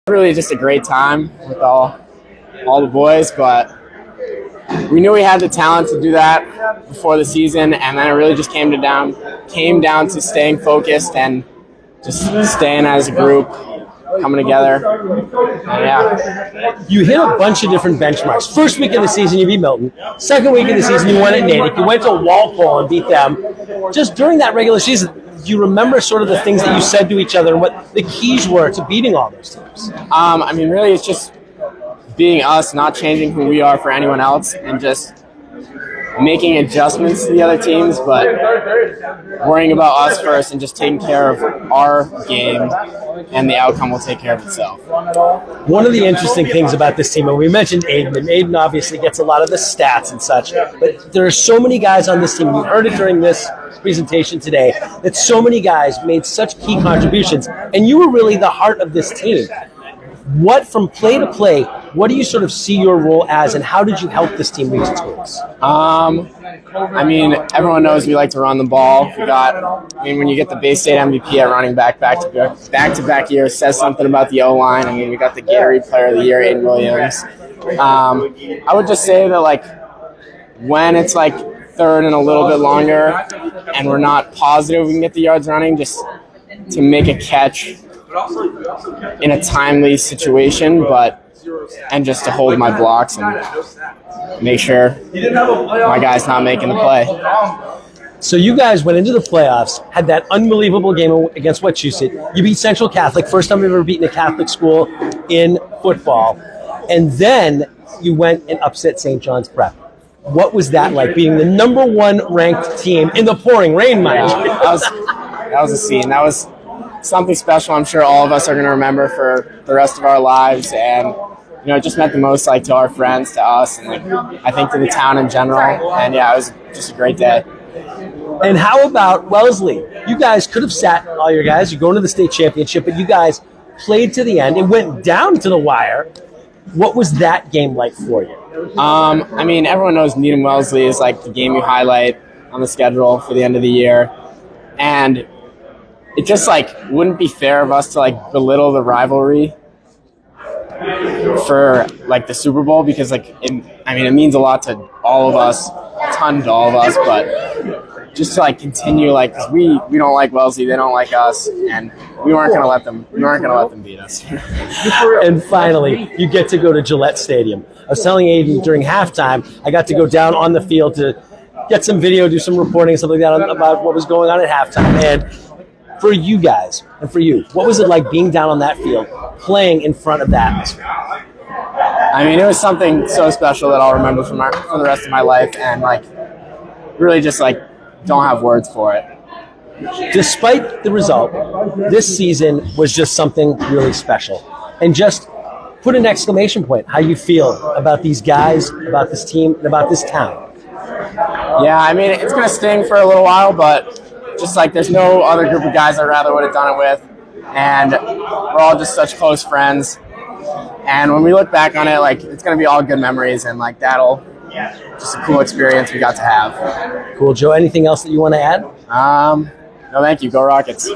Really just a great time with all the boys, but we knew we had the talent to do that before the season, and then it really just came down to staying focused and just staying as a group, coming together. And yeah. You hit a bunch of different benchmarks. First week of the season, you beat Milton. Second week of the season, you won at Natick. You went to Walpole and beat them. Just during that regular season, do you remember sort of the things that you said to each other and what the keys were to beating all those teams? I mean, really, it's just being us, not changing who we are for anyone else, and just making adjustments to the other teams, but worrying about us first and just taking care of our game, and the outcome will take care of itself. One of the interesting things about this team, and we mentioned Aiden, and Aiden obviously gets a lot of the stats and such, but there are so many guys on this team, you heard it during this presentation today, that so many guys made such key contributions, and you were really the heart of this team. What, from play to play, what do you sort of see your role as, and how did you help this team reach its goals? I mean, everyone knows we like to run the ball. When you get the Bay State MVP at running back back-to-back years, says something about the O-line. I mean, we got the Gatorade Player of the Year, Aiden Williams. I would just say that, when it's, third and a little bit longer, and we're not positive we can get the yards running, just to make a catch in a timely situation, and just to hold my blocks and make sure my guy's not making the play. So you guys went into the playoffs, had that unbelievable game against Wachusett. You beat Central Catholic, first time you've ever beaten a Catholic school in football, and then you went and upset St. John's Prep. What was that like, being the number one ranked team in the pouring rain, mind you? That was a scene. That was something special. I'm sure all of us are going to remember for the rest of our lives, and it just meant the most to our friends, to us, and I think to the town in general. And yeah, it was just a great day. And how about Wellesley? You guys could have sat all your guys. You're going to the state championship, but you guys played to the end. It went down to the wire. What was that game like for you? I mean, everyone knows Needham Wellesley is the game you highlight on the schedule for the end of the year, and it just wouldn't be fair of us to belittle the rivalry for the Super Bowl, because it means a lot to all of us, a ton to all of us, but just to continue, because we don't like Wellesley, they don't like us, and we weren't going to let them beat us. And finally, you get to go to Gillette Stadium. I was telling Aiden during halftime, I got to go down on the field to get some video, do some reporting and stuff like that about what was going on at halftime. And for you guys, and for you, what was it like being down on that field, playing in front of the atmosphere? I mean, it was something so special that I'll remember for the rest of my life, and really just don't have words for it. Despite the result, this season was just something really special. And just put an exclamation point, how you feel about these guys, about this team, and about this town. Yeah, I mean, it's going to sting for a little while, but just there's no other group of guys I'd rather would have done it with, and we're all just such close friends. And when we look back on it, it's going to be all good memories, and that'll just a cool experience we got to have. Cool, Joe. Anything else that you want to add? No, thank you. Go Rockets.